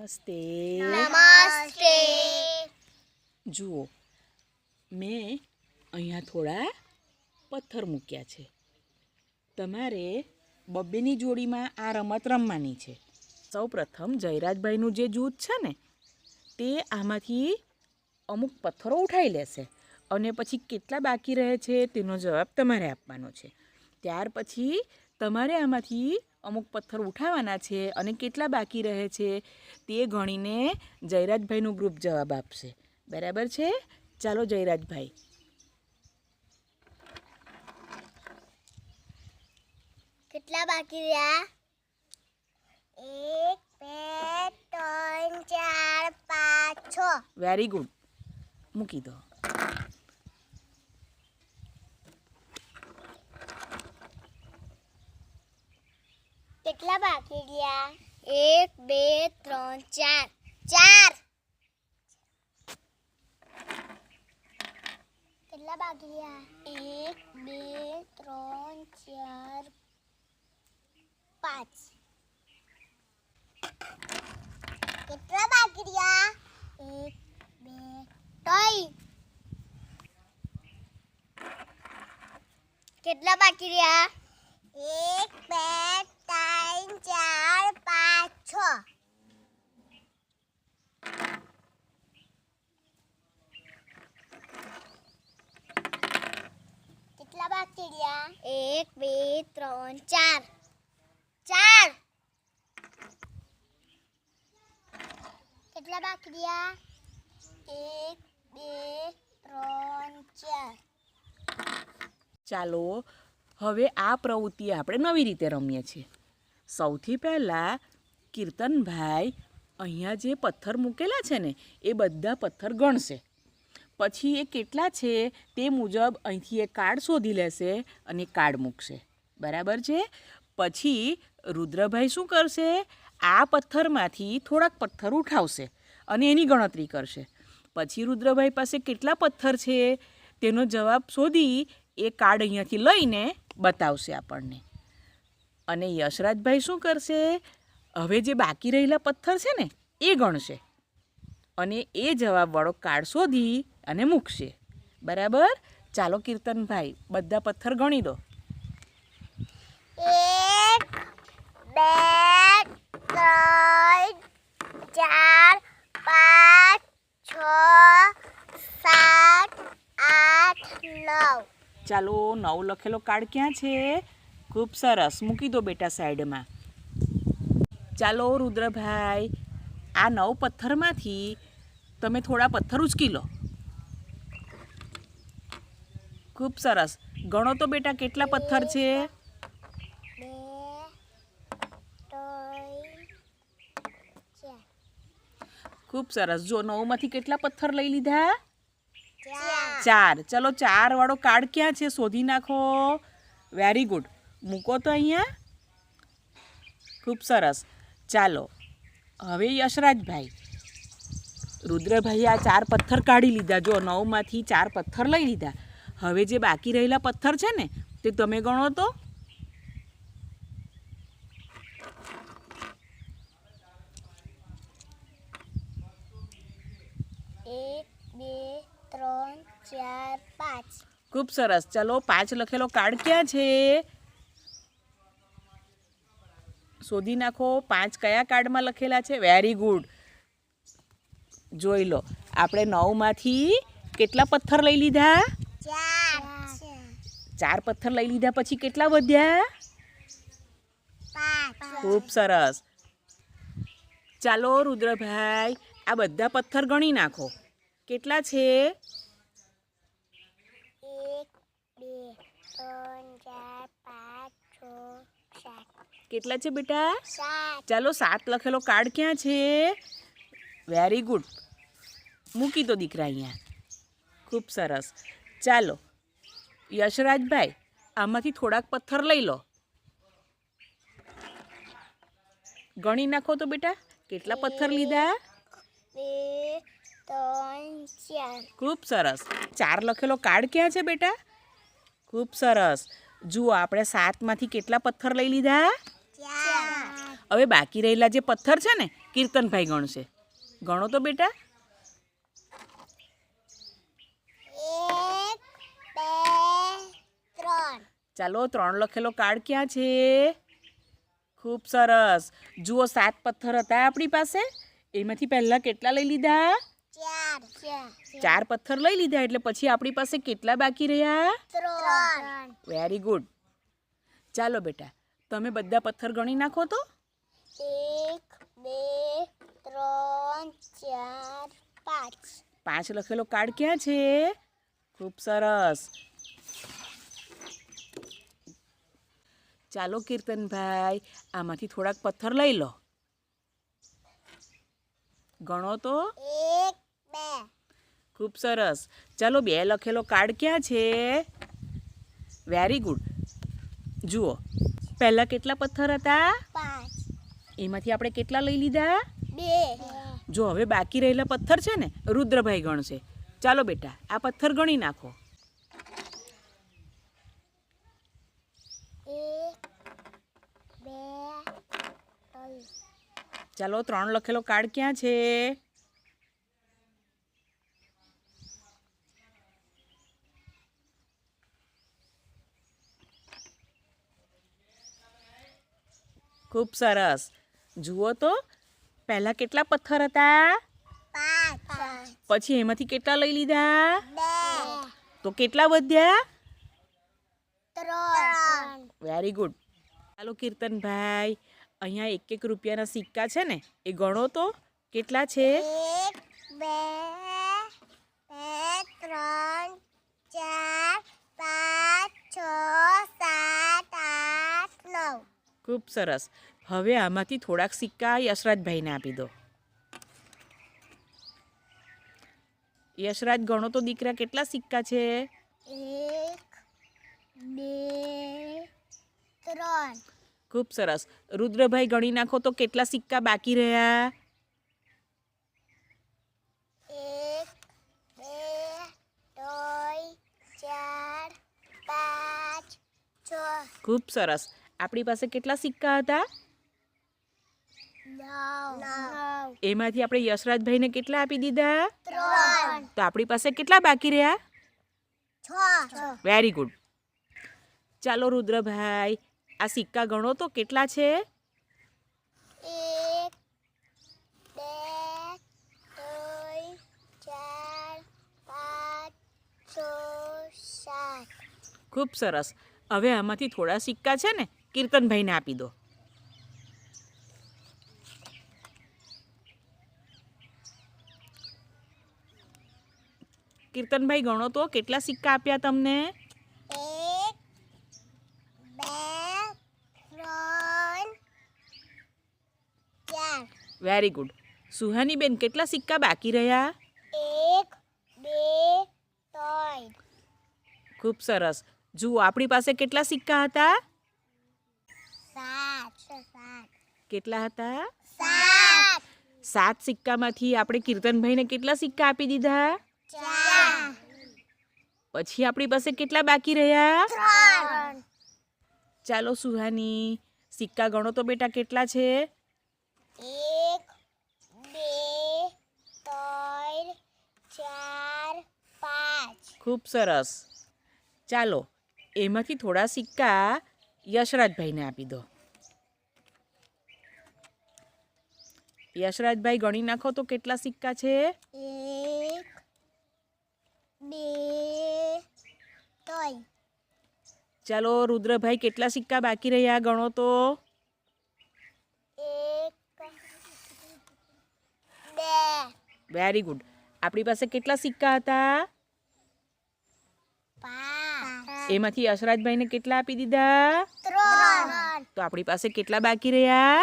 નમસ્તે. નમસ્તે. જુઓ, મેં અહીંયા થોડા પથ્થર મૂક્યા છે. તમારે બબ્બેની જોડીમાં આ રમત રમવાની છે. સૌ પ્રથમ જયરાજભાઈનું જે જૂથ છે ને તે આમાંથી અમુક પથ્થરો ઉઠાવી લેશે અને પછી કેટલા બાકી રહે છે તેનો જવાબ તમારે આપવાનો છે. ત્યાર પછી તમારે આમાંથી અમુક પથ્થર ઉઠાવવાના છે અને કેટલા બાકી રહે છે તે ગણીને જયરાજભાઈનું ગ્રુપ જવાબ આપશે. બરાબર છે? ચાલો જયરાજભાઈ. કેટલા બાકી રહ્યા? 1 2 3 4 5 6. Very good. મૂકી દો. કેટલા બાકી રહ્યા? 1 2 3 4 કેટલા બાકી રહ્યા? 1 2 3 4 5 કેટલા બાકી રહ્યા? 1 2 3 કેટલા બાકી રહ્યા? 1 2 3 4 5 6 કેટલા બાકી રહ્યા? 1 2 3 4 કેટલા બાકી રહ્યા? 1 2 3 4 ચાલો હવે આ પ્રવૃત્તિ આપણે નવી રીતે રમીએ છીએ. સૌથી પહેલાં કીર્તનભાઈ અહીંયા જે પથ્થર મૂકેલા છે ને એ બધા પથ્થર ગણશે. પછી એ કેટલા છે તે મુજબ અહીંથી એ કાર્ડ શોધી લેશે અને કાર્ડ મૂકશે. બરાબર છે? પછી રુદ્રભાઈ શું કરશે? આ પથ્થરમાંથી થોડાક પથ્થર ઉઠાવશે અને એની ગણતરી કરશે. પછી રુદ્રભાઈ પાસે કેટલા પથ્થર છે તેનો જવાબ શોધી એ કાર્ડ અહીંયાથી લઈને બતાવશે આપણને. અને યશરાજભાઈ શું કરશે? હવે જે બાકી રહેલા પથ્થર છે ને એ ગણશે અને એ જવાબવાળો કાર્ડ શોધી અને મૂકશે. બરાબર? ચાલો કીર્તનભાઈ બધા પથ્થર ગણી દો. 1 2 3 4 5 6 7 8 9 ચાલો 9 લખેલો કાર્ડ ક્યાં છે? ખૂબ સરસ. મૂકી દો બેટા સાઈડમાં. ચાલો રુદ્રભાઈ આ 9 પથ્થરમાંથી તમે થોડા પથ્થર ઉચકી લો. ખૂબ સરસ. ગણો તો બેટા કેટલા પથ્થર છે? 2 3 4 ખૂબ સરસ. જો 9માંથી કેટલા પથ્થર લઈ લીધા? 4 4. ચલો 4 વાળો કાર્ડ ક્યાં છે શોધી નાખો. Very good. મૂકો તો અહીંયા. ખૂબ સરસ. ચાલો હવે યશરાજભાઈ રુદ્રભાઈએ આ 4 પથ્થર કાઢી લીધા. જો 9માંથી 4 પથ્થર લઈ લીધા. હવે જે બાકી રહેલા પથ્થર છે ને તે તમે ગણો તો. 1 2 3 4 5 ખૂબ સરસ. ચલો 5 લખેલો કાર્ડ ક્યાં છે શોધી નાખો. 5 કયા કાર્ડમાં લખેલા છે? Very good. જોઈ લો આપણે 9માંથી કેટલા પથ્થર લઈ લીધા? 4 પથ્થર લઈ લીધા. પછી કેટલા વધ્યા? 5 ખૂબ સરસ. ચાલો રુદ્રભાઈ આ બધા પથ્થર ગણી નાખો. કેટલા છે? 1 2 3 4 5 6 7 કેટલા છે બેટા? 7 ચાલો 7 લખેલો કાર્ડ ક્યાં છે? Very good. મૂકી દો દીકરા અહીંયા. ખૂબ સરસ. ચાલો યશરાજભાઈ આમાંથી થોડાક પથ્થર લઈ લો. ગણી નાખો તો બેટા કેટલા પથ્થર લીધા? 2 3 4 ખૂબ સરસ. 4 લખેલો કાર્ડ ક્યાં છે બેટા? ખૂબ સરસ. જુઓ આપણે 7માંથી કેટલા પથ્થર લઈ લીધા? 4 હવે બાકી રહેલા જે પથ્થર છે ને કીર્તનભાઈ ગણશે. ગણો તો બેટા. 1 2 3 ચાલો 3 લખેલો કાર્ડ ક્યાં છે? ખૂબ સરસ. જુઓ 7 પથ્થર હતા આપણી પાસે. એમાંથી પહેલા કેટલા લઈ લીધા? 4 4 પથ્થર લઈ લીધા એટલે પછી આપણી પાસે કેટલા બાકી રહ્યા? 3 વેરી ગુડ. ચાલો બેટા તમે બધા પથ્થર ગણી નાખો તો. 1 2 3 4 5 5 લખેલો કાર્ડ ક્યાં છે? ખૂબ સરસ. ચાલો કીર્તનભાઈ આમાંથી થોડાક પથ્થર લઈ લો. ગણો તો. 1 2 ખૂબ સરસ. ચાલો 2 લખેલો કાર્ડ ક્યાં છે? Very good. જુઓ પહેલાં કેટલા પથ્થર હતા? 5 એમાંથી આપણે કેટલા લઈ લીધા? 2 જો હવે બાકી રહેલા પથ્થર છે ને રુદ્રભાઈ ગણશે. ચાલો બેટા આ પથ્થર ગણી નાખો. 1 2 3 ચાલો 3 લખેલો કાર્ડ ક્યાં છે? ખૂબ સરસ. જુઓ તો પહેલાં કેટલા પથ્થર હતા? 5 પછી એમાંથી કેટલા લઈ લીધા? 2 તો કેટલા વધ્યા? 3 વેરી ગુડ. ચાલો કીર્તનભાઈ અહીંયા 1 રૂપિયાના સિક્કા છે ને એ ગણો તો કેટલા છે? 1 2 3 4 5 6 7 8 9 ખૂબ સરસ. હવે આમાંથી થોડાક સિક્કા યશરાજભાઈને આપી દો. યશરાજ ગણો તો દીકરા કેટલા સિક્કા છે? 1 2 3 ખૂબ સરસ. રુદ્રભાઈ ગણી નાખો તો કેટલા સિક્કા બાકી રહ્યા? 1 2 3 4 5 6 ખૂબ સરસ. આપણી પાસે કેટલા સિક્કા હતા? 9 એમાંથી આપણે યશરાજભાઈને કેટલા આપી દીધા? 3 તો આપણી પાસે કેટલા બાકી રહ્યા? 6 વેરી ગુડ. ચાલો રુદ્રભાઈ આ સિક્કા ગણો તો કેટલા છે? 1 2 3 4 5 6 7 ખૂબ સરસ. હવે આમાંથી થોડા સિક્કા છે ને કીર્તનભાઈને આપી દો. કીર્તનભાઈ ગણો તો કેટલા સિક્કા આપ્યા તમને? 1 2 3 4 વેરી ગુડ. સુહાનીબેન કેટલા સિક્કા બાકી રહ્યા? 1 2 3 ખૂબ સરસ. જુઓ આપણી પાસે કેટલા સિક્કા હતા? 7 કેટલા હતા? 7 7 સિક્કામાંથી આપણે કીર્તનભાઈને કેટલા સિક્કા આપી દીધા? 4 પછી આપણી પાસે કેટલા બાકી રહ્યા? 3 ચાલો સુહાની સિક્કા ગણો તો બેટા કેટલા છે? 1 2 3 4 5 ખૂબ સરસ. ચાલો એમાંથી થોડા સિક્કા યશરાજભાઈને આપી દો. યશરાજભાઈ ગણી નાખો તો કેટલા સિક્કા છે? 1 2 3 ચાલો રુદ્રભાઈ કેટલા સિક્કા બાકી રહ્યા ગણો તો? 1 2 વેરી ગુડ. આપણી પાસે કેટલા સિક્કા હતા? 5 એમાંથી યશરાજભાઈને કેટલા આપી દીધા? 3 તો આપણી પાસે કેટલા બાકી રહ્યા?